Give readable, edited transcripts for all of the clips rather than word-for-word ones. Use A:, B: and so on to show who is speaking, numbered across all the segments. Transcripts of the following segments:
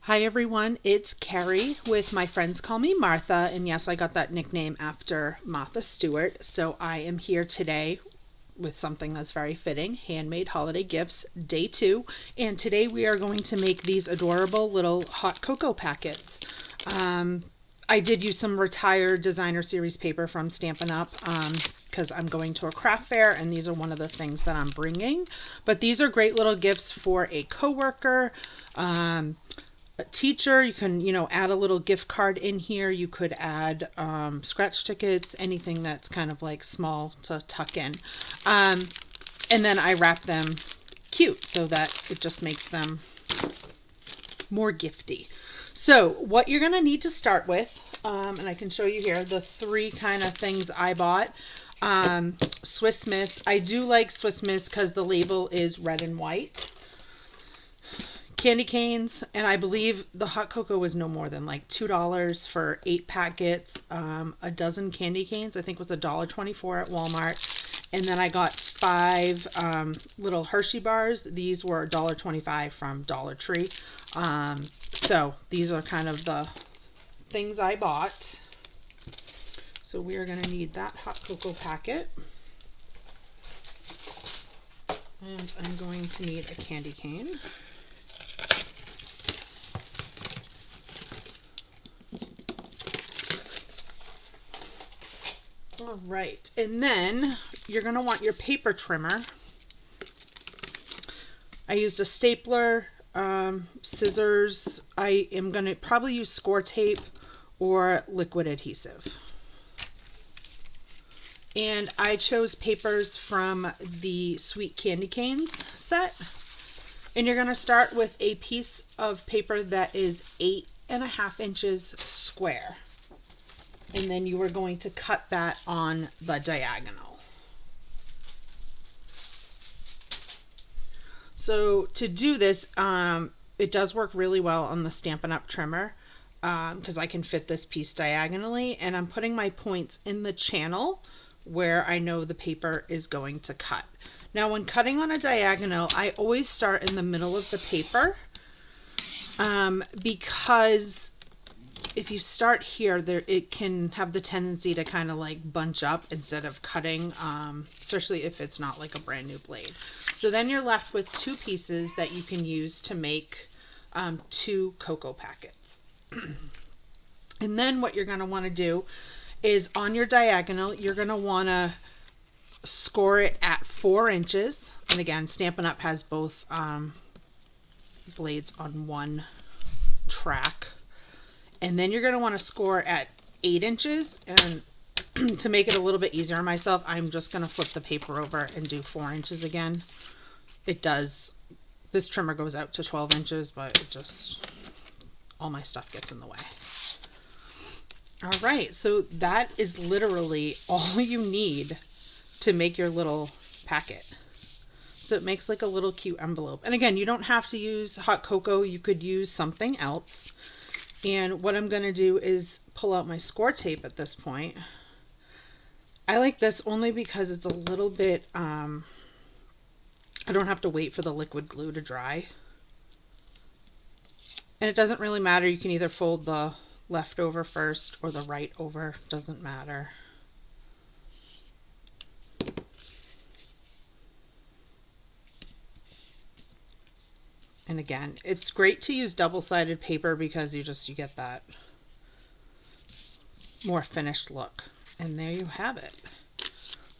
A: Hi everyone, it's Carrie with My Friends Call Me Martha, and yes, I got that nickname after Martha Stewart. So I am here today with something that's very fitting, Handmade Holiday Gifts, day 2. And today we are going to make these adorable little hot cocoa packets. I did use some retired designer series paper from Stampin' Up! Because I'm going to a craft fair and these are one of the things that I'm bringing. But these are great little gifts for a coworker, a teacher. You can, add a little gift card in here. You could add scratch tickets, anything that's kind of like small to tuck in. And then I wrap them cute so that it just makes them more gifty. So what you're going to need to start with, and I can show you here, the 3 kind of things I bought. Swiss Miss. I do like Swiss Miss because the label is red and white. Candy canes, and I believe the hot cocoa was no more than like $2 for 8 packets. A dozen candy canes, I think, was $1.24 at Walmart. And then I got 5 little Hershey bars. These were $1.25 from Dollar Tree. So these are kind of the things I bought. So we are going to need that hot cocoa packet. And I'm going to need a candy cane. All right, and then you're going to want your paper trimmer. I used a stapler, scissors. I am going to probably use score tape or liquid adhesive. And I chose papers from the Sweet Candy Canes set. And you're going to start with a piece of paper that is 8.5 inches square. And then you are going to cut that on the diagonal. So to do this, it does work really well on the Stampin' Up! Trimmer because I can fit this piece diagonally, and I'm putting my points in the channel where I know the paper is going to cut. Now when cutting on a diagonal, I always start in the middle of the paper because if you start here, it can have the tendency to kind of like bunch up instead of cutting, especially if it's not like a brand new blade. So then you're left with 2 pieces that you can use to make 2 cocoa packets. And then what you're going to want to do is on your diagonal, you're going to want to score it at 4 inches. And again, Stampin' Up! Has both blades on one track. And then you're going to want to score at 8 inches. And to make it a little bit easier on myself, I'm just going to flip the paper over and do 4 inches again. This trimmer goes out to 12 inches, but it just, all my stuff gets in the way. All right, so that is literally all you need to make your little packet. So it makes like a little cute envelope. And again, you don't have to use hot cocoa. You could use something else. And what I'm going to do is pull out my score tape at this point. I like this only because it's a little bit, I don't have to wait for the liquid glue to dry. And it doesn't really matter. You can either fold the left over first or the right over. Doesn't matter. And again, it's great to use double-sided paper because you get that more finished look. And there you have it.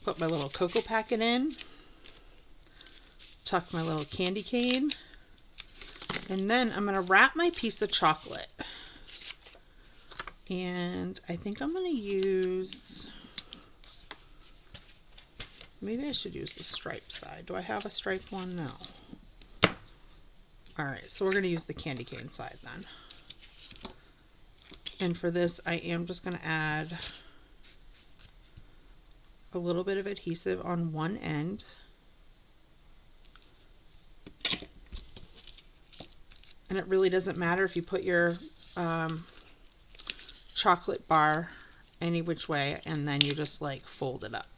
A: Put my little cocoa packet in. Tuck my little candy cane. And then I'm going to wrap my piece of chocolate. And I think I'm going to use, maybe I should use the striped side. Do I have a striped one? No. All right, so we're going to use the candy cane side then. And for this, I am just going to add a little bit of adhesive on one end. And it really doesn't matter if you put your chocolate bar any which way and then you just like fold it up.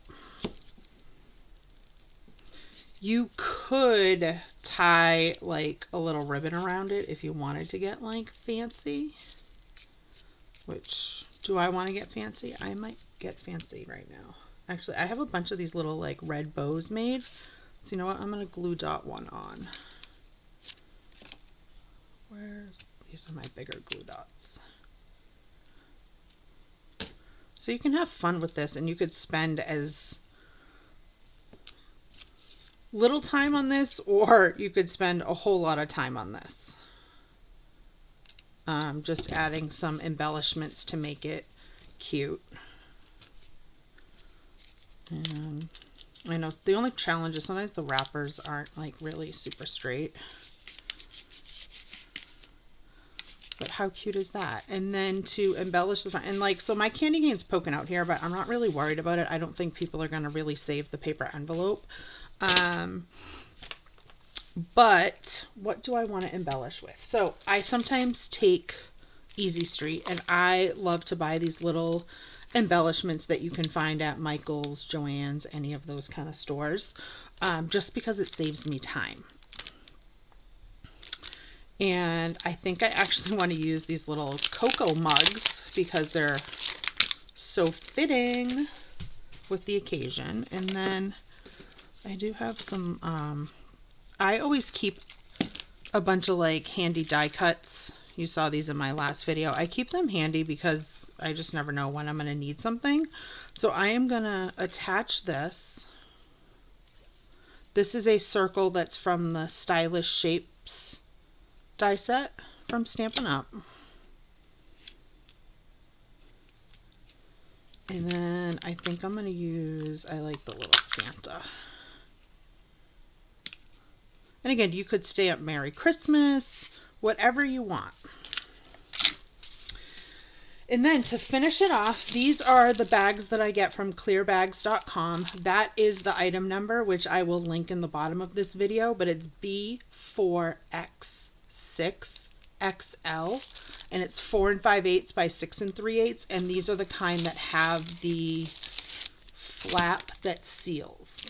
A: You could tie like a little ribbon around it if you wanted to get like fancy. Which, do I want to get fancy? I might get fancy right now. Actually, I have a bunch of these little like red bows made. So you know what? I'm going to glue dot one on. These are my bigger glue dots. So you can have fun with this, and you could spend as little time on this, or you could spend a whole lot of time on this. Just adding some embellishments to make it cute. And I know the only challenge is sometimes the wrappers aren't like really super straight. But how cute is that? And then to embellish the front, and like, so my candy cane's poking out here, but I'm not really worried about it. I don't think people are going to really save the paper envelope. But what do I want to embellish with? So I sometimes take Easy Street, and I love to buy these little embellishments that you can find at Michael's, Joann's, any of those kind of stores, just because it saves me time. And I think I actually want to use these little cocoa mugs because they're so fitting with the occasion. And then I do have some, I always keep a bunch of like handy die cuts. You saw these in my last video. I keep them handy because I just never know when I'm going to need something. So I am going to attach this. This is a circle that's from the Stylish Shapes die set from Stampin' Up. And then I think I'm going to use, I like the little Santa. And again, you could stamp Merry Christmas, whatever you want. And then to finish it off, these are the bags that I get from clearbags.com. That is the item number, which I will link in the bottom of this video, but it's B4X6XL, and it's 4 5/8 by 6 3/8, and these are the kind that have the flap that seals.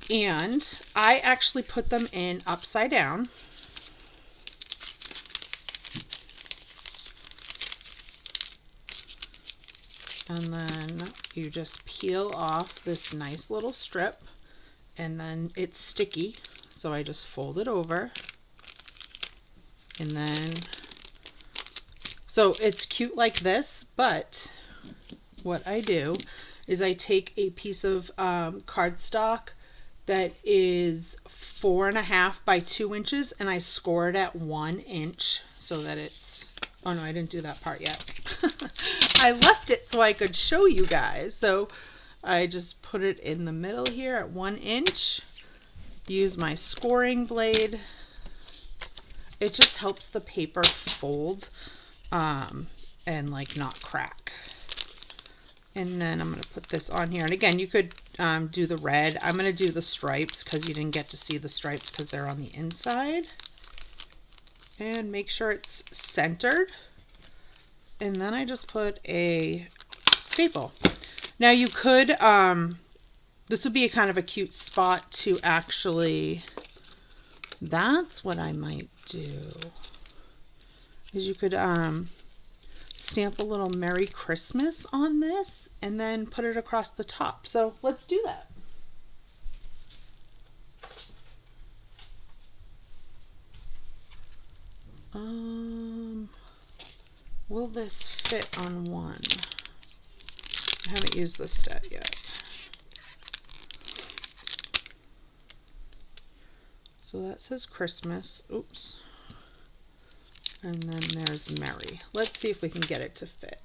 A: And I actually put them in upside down. And then you just peel off this nice little strip, and then it's sticky. So I just fold it over, and then, so it's cute like this, but what I do is I take a piece of cardstock that is 4.5 by 2 inches, and I score it at 1 inch so that it's, oh no, I didn't do that part yet. I left it so I could show you guys. So I just put it in the middle here at 1 inch, use my scoring blade. It just helps the paper fold and like not crack. And then I'm going to put this on here. And again, you could do the red. I'm going to do the stripes because you didn't get to see the stripes because they're on the inside. And make sure it's centered. And then I just put a staple. Now you could, this would be a kind of a cute spot to actually, that's what I might do. Is you could stamp a little Merry Christmas on this and then put it across the top. So let's do that. Will this fit on one? I haven't used this set yet. So that says Christmas. Oops. And then there's Merry. Let's see if we can get it to fit.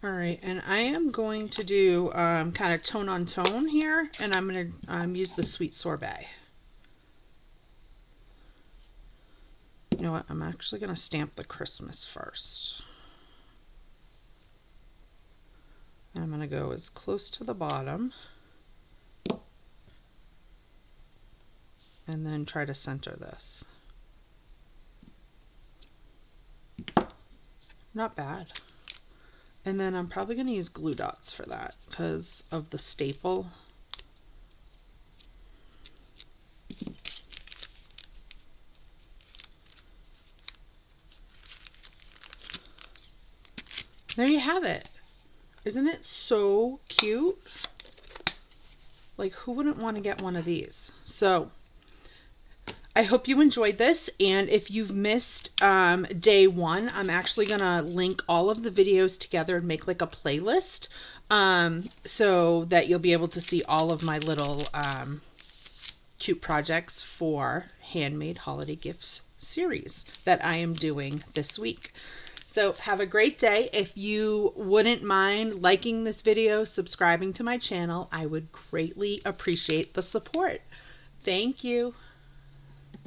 A: All right, and I am going to do kind of tone on tone here, and I'm going to use the Sweet Sorbet. You know what? I'm actually going to stamp the Christmas first. And I'm going to go as close to the bottom and then try to center this. not bad. And then I'm probably going to use glue dots for that because of the staple. There you have it. Isn't it so cute? Like, who wouldn't want to get one of these? So I hope you enjoyed this, and if you've missed day one, I'm actually gonna link all of the videos together and make like a playlist so that you'll be able to see all of my little cute projects for Handmade Holiday Gifts series that I am doing this week. So have a great day. If you wouldn't mind liking this video, subscribing to my channel, I would greatly appreciate the support. Thank you.